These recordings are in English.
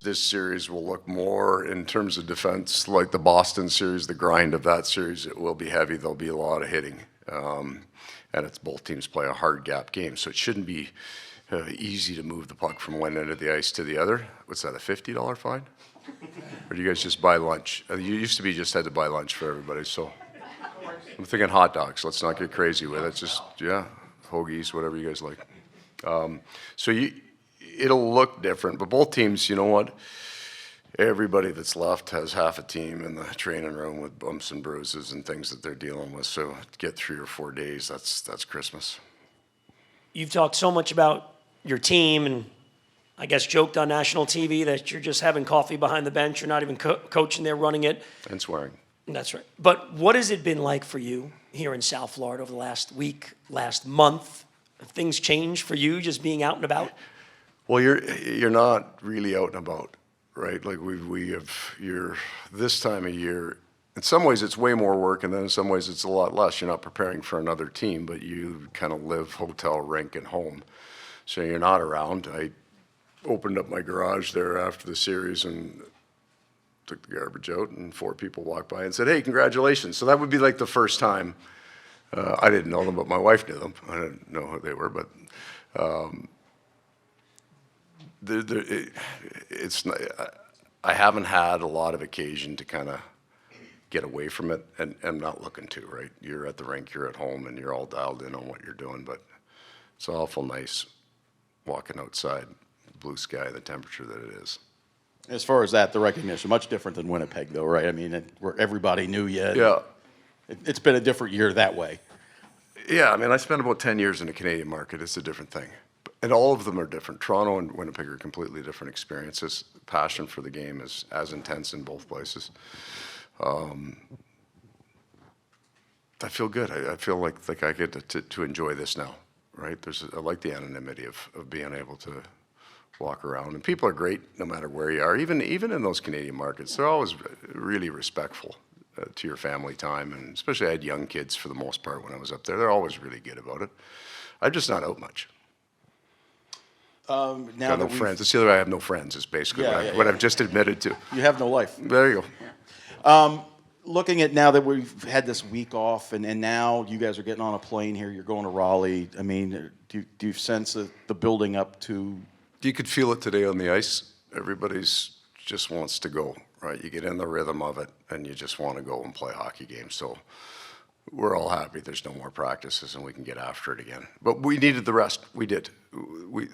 This series will look more in terms of defense like the Boston series, the grind of that series. It will be heavy. There'll be a lot of hitting. And it's both teams play a hard gap game, so it shouldn't be easy to move the puck from one end of the ice to the other. What's that, a $50 fine? Or do you guys just buy lunch? You used to be just had to buy lunch for everybody, so I'm thinking hot dogs. Let's not get crazy with it. Just, yeah, hoagies, whatever you guys like. It'll look different, but both teams, you know what? Everybody that's left has half a team in the training room with bumps and bruises and things that they're dealing with. So to get 3 or 4 days, that's Christmas. You've talked so much about your team and I guess joked on national TV that you're just having coffee behind the bench. You're not even coaching there, running it. And swearing. That's right. But what has it been like for you here in South Florida over the last week, last month? Have things changed for you just being out and about? Well, you're not really out and about. Right, like you're this time of year. In some ways, it's way more work, and then in some ways, it's a lot less. You're not preparing for another team, but you kind of live hotel, rink, and home, so you're not around. I opened up my garage there after the series and took the garbage out, and 4 people walked by and said, "Hey, congratulations!" So that would be like the first time. I didn't know them, but my wife knew them. I didn't know who they were, but. I haven't had a lot of occasion to kind of get away from it, and I'm not looking to, right? You're at the rink, you're at home, and you're all dialed in on what you're doing, but it's awful nice walking outside, blue sky, the temperature that it is. As far as that, the recognition, much different than Winnipeg, though, right? I mean, where everybody knew you. Yeah. It's been a different year that way. Yeah, I mean, I spent about 10 years in the Canadian market. It's a different thing. And all of them are different. Toronto and Winnipeg are completely different experiences. Passion for the game is as intense in both places. I feel good. I feel like I get to enjoy this now, right? I like the anonymity of being able to walk around. And people are great no matter where you are. Even in those Canadian markets, they're always really respectful to your family time. And especially I had young kids for the most part when I was up there. They're always really good about it. I'm just not out much. Got no friends. That's the other way I have no friends is basically what I've just admitted to. You have no life. There you go. Looking at now that we've had this week off and now you guys are getting on a plane here, you're going to Raleigh. I mean, do you sense the building up to? You could feel it today on the ice. Everybody's just wants to go, right? You get in the rhythm of it and you just want to go and play hockey games. So we're all happy there's no more practices and we can get after it again. But we needed the rest. We did.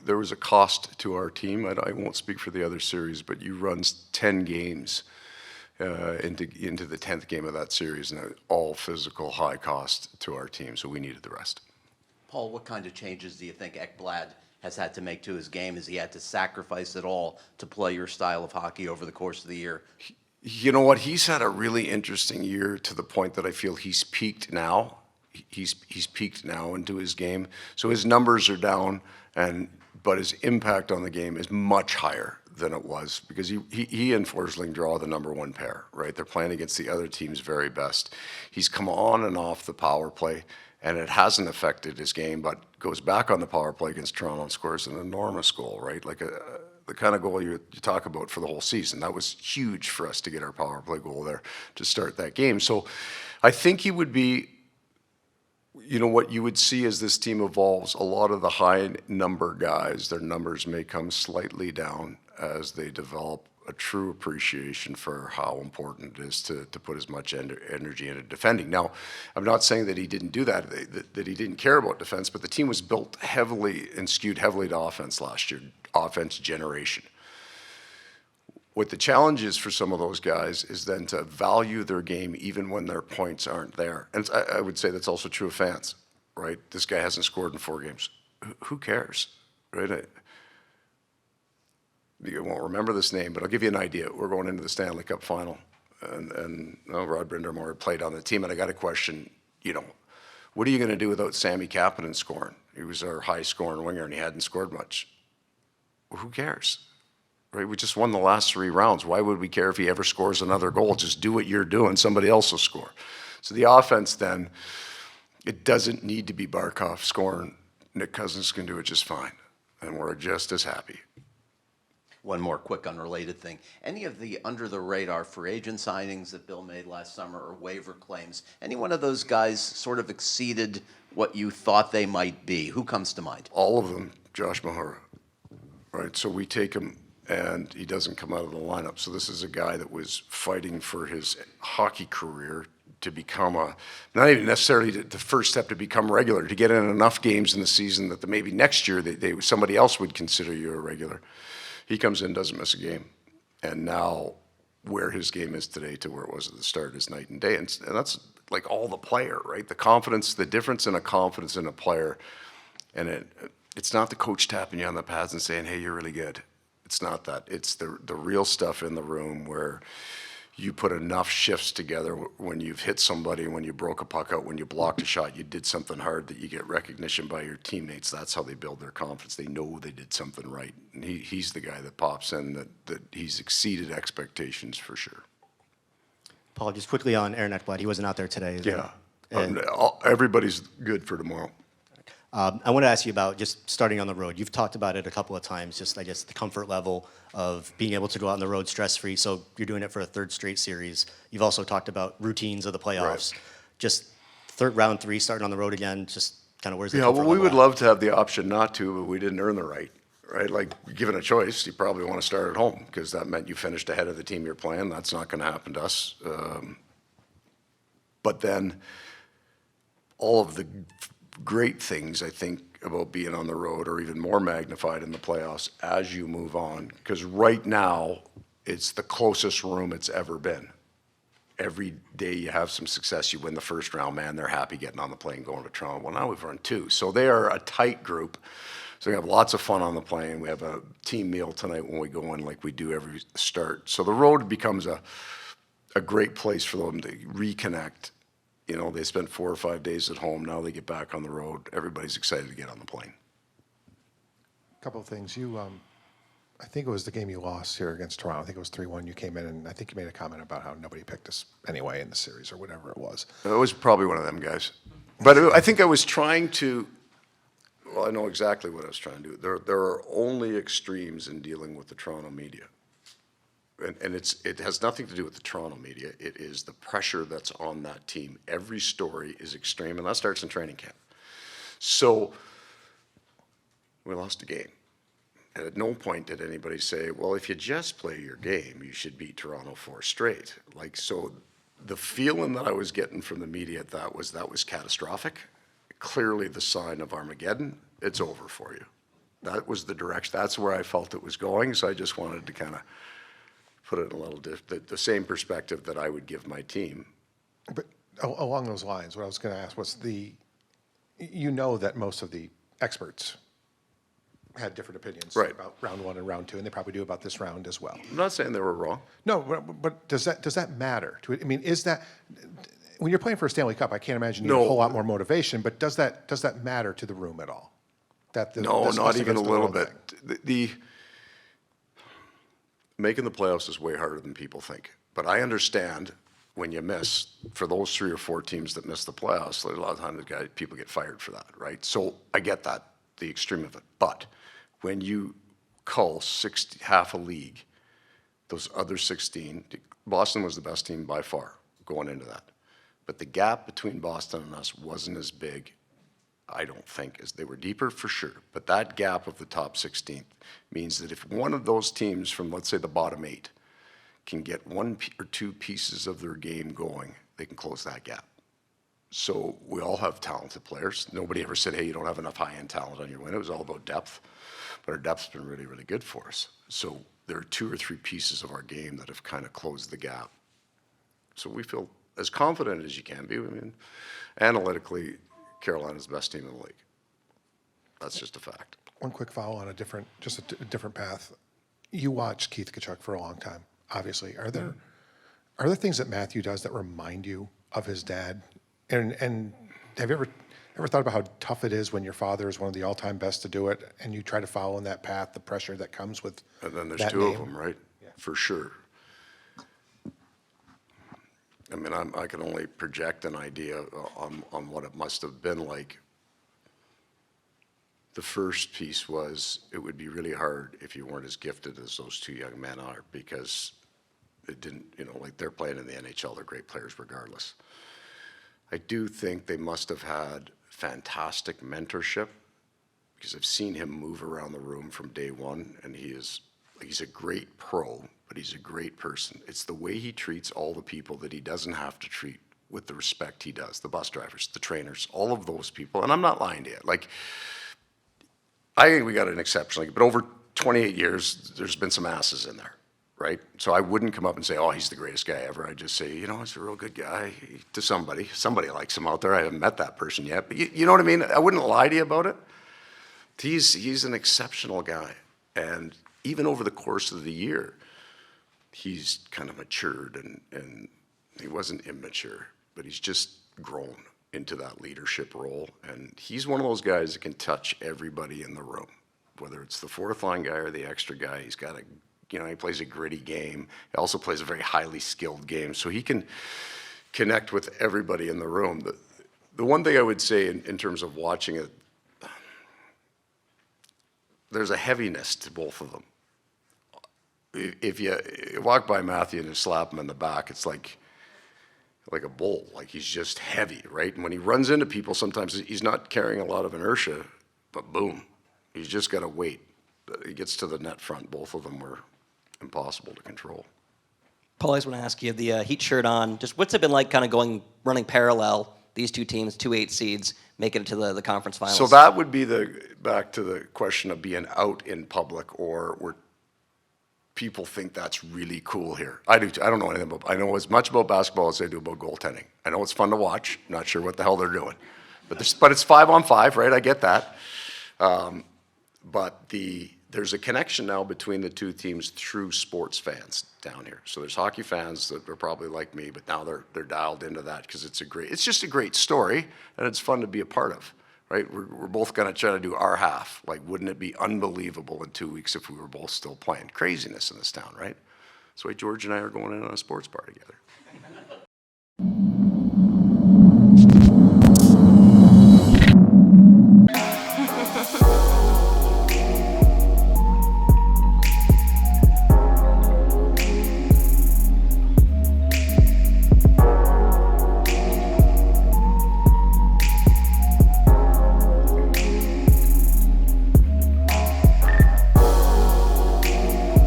There was a cost to our team. I won't speak for the other series, but you run 10 games into the 10th game of that series, and all physical, high cost to our team. So we needed the rest. Paul, what kind of changes do you think Ekblad has had to make to his game? Has he had to sacrifice it all to play your style of hockey over the course of the year? You know what? He's had a really interesting year to the point that I feel he's peaked now. He's peaked now into his game. So his numbers are down, but his impact on the game is much higher than it was because he and Forsling draw the number 1 pair, right? They're playing against the other team's very best. He's come on and off the power play, and it hasn't affected his game, but goes back on the power play against Toronto and scores an enormous goal, right? Like the kind of goal you talk about for the whole season. That was huge for us to get our power play goal there to start that game. So I think he would be, you know, what you would see as this team evolves, a lot of the high number guys, their numbers may come slightly down as they develop a true appreciation for how important it is to put as much energy into defending. Now, I'm not saying that he didn't do that he didn't care about defense, but the team was built heavily and skewed heavily to offense last year, offense generation. What the challenge is for some of those guys is then to value their game even when their points aren't there. And I would say that's also true of fans, right? This guy hasn't scored in 4 games. Who cares, right? You won't remember this name, but I'll give you an idea. We're going into the Stanley Cup final, and Rod Brind'Amour played on the team, and I got a question, you know, what are you going to do without Sammy Kapanen scoring? He was our high-scoring winger, and he hadn't scored much. Well, who cares? Right? We just won the last 3 rounds. Why would we care if he ever scores another goal? Just do what you're doing. Somebody else will score. So the offense then, it doesn't need to be Barkov scoring. Nick Cousins can do it just fine, and we're just as happy. One more quick unrelated thing. Any of the under-the-radar free agent signings that Bill made last summer or waiver claims, any one of those guys sort of exceeded what you thought they might be? Who comes to mind? All of them, Josh Mahara, right? So we take him, and he doesn't come out of the lineup. So this is a guy that was fighting for his hockey career to become not even necessarily the first step to become regular, to get in enough games in the season that maybe next year somebody else would consider you a regular. He comes in, doesn't miss a game. And now where his game is today to where it was at the start is night and day. And that's like all the player, right? The confidence, the difference in a confidence in a player. And it's not the coach tapping you on the pads and saying, hey, you're really good. It's not that. It's the real stuff in the room where you put enough shifts together when you've hit somebody, when you broke a puck out, when you blocked a shot, you did something hard that you get recognition by your teammates. That's how they build their confidence. They know they did something right. And he's the guy that pops in, that he's exceeded expectations for sure. Paul, just quickly on Aaron Ekblad. He wasn't out there today. Yeah. And, Everybody's good for tomorrow. I want to ask you about just starting on the road. You've talked about it a couple of times, just I guess the comfort level of being able to go out on the road stress-free. So you're doing it for a third straight series. You've also talked about routines of the playoffs. Right. Just round 3, starting on the road again, just kind of where's the Yeah, comfort well, we level would at? love to have the option not to, but we didn't earn the right, right? Like, given a choice, you probably want to start at home because that meant you finished ahead of the team you're playing. That's not going to happen to us. But then all of the great things, I think, about being on the road are even more magnified in the playoffs as you move on. Because right now, it's the closest room it's ever been. Every day you have some success, you win the first round, man, they're happy getting on the plane going to Toronto. Well, now we've run 2. So they are a tight group. So we have lots of fun on the plane. We have a team meal tonight when we go in like we do every start. So the road becomes a great place for them to reconnect. You know, they spent 4 or 5 days at home. Now they get back on the road. Everybody's excited to get on the plane. A couple of things. I think it was the game you lost here against Toronto. I think it was 3-1. You came in, and I think you made a comment about how nobody picked us anyway in the series or whatever it was. It was probably one of them guys. But I think I was trying to, well, I know exactly what I was trying to do. There are only extremes in dealing with the Toronto media. And it has nothing to do with the Toronto media. It is the pressure that's on that team. Every story is extreme, and that starts in training camp. So we lost a game. And at no point did anybody say, well, if you just play your game, you should beat Toronto 4 straight. Like, so the feeling that I was getting from the media at that was catastrophic. Clearly the sign of Armageddon. It's over for you. That was the direction. That's where I felt it was going. So I just wanted to kind of put it in a little the same perspective that I would give my team. But along those lines, what I was going to ask was you know that most of the experts had different opinions Right. about round 1 and round 2, and they probably do about this round as well. I'm not saying they were wrong. No, but does that matter? I mean, is that when you're playing for a Stanley Cup? I can't imagine you have a No. whole lot more motivation. But does that matter to the room at all? No, this not goes even a against the little world bit. thing? The making the playoffs is way harder than people think. But I understand when you miss, for those 3 or 4 teams that miss the playoffs, a lot of times people get fired for that, right? So I get that, the extreme of it. But when you cull half a league, those other 16, Boston was the best team by far going into that. But the gap between Boston and us wasn't as big, I don't think, as they were deeper for sure. But that gap of the top 16 means that if one of those teams from, let's say, the bottom 8 can get 1 or 2 pieces of their game going, they can close that gap. So we all have talented players. Nobody ever said, hey, you don't have enough high-end talent on your win. It was all about depth. But our depth's been really, really good for us. So there are 2 or 3 pieces of our game that have kind of closed the gap. So we feel as confident as you can be. I mean, analytically, Carolina's the best team in the league. That's just a fact. One quick follow on a different path. You watched Keith Tkachuk for a long time, obviously. Are there things that Matthew does that remind you of his dad? And have you ever thought about how tough it is when your father is one of the all-time best to do it, and you try to follow in that path, the pressure that comes with And then there's that 2 name? of them, right? Yeah. For sure. I mean, I can only project an idea on what it must have been like The first piece was it would be really hard if you weren't as gifted as those two young men are, because it didn't, like they're playing in the NHL, they're great players regardless. I do think they must have had fantastic mentorship, because I've seen him move around the room from day one, and he's a great pro, but he's a great person. It's the way he treats all the people that he doesn't have to treat with the respect he does, the bus drivers, the trainers, all of those people. And I'm not lying to you. Like, I think we got an exception, but over 28 years, there's been some asses in there, right? So I wouldn't come up and say, oh, he's the greatest guy ever. I'd just say, he's a real good guy to somebody. Somebody likes him out there. I haven't met that person yet, but you know what I mean? I wouldn't lie to you about it. He's an exceptional guy. And even over the course of the year, he's kind of matured, and he wasn't immature, but he's just grown into that leadership role. And he's one of those guys that can touch everybody in the room, whether it's the fourth line guy or the extra guy. He's got he plays a gritty game. He also plays a very highly skilled game, so he can connect with everybody in the room. The one thing I would say in terms of watching it, there's a heaviness to both of them. If you walk by Matthew and you slap him in the back, it's like a bull. Like, he's just heavy, right? And when he runs into people, sometimes he's not carrying a lot of inertia, but boom, he's just got to wait. He gets to the net front. Both of them were impossible to control. Paul, I just want to ask you, the Heat shirt on, just what's it been like kind of running parallel, these two teams, 2 8 seeds, making it to the conference finals? So that would be back to the question of being out in public, or where people think that's really cool here. I do too. I don't know anything I know as much about basketball as I do about goaltending. I know it's fun to watch. Not sure what the hell they're doing. But it's 5-on-5, right? I get that. But there's a connection now between the two teams through sports fans down here. So there's hockey fans that are probably like me, but now they're dialed into that because it's just a great story, and it's fun to be a part of, right? We're both going to try to do our half. Like, wouldn't it be unbelievable in 2 weeks if we were both still playing? Craziness in this town, right? That's why George and I are going in on a sports bar together.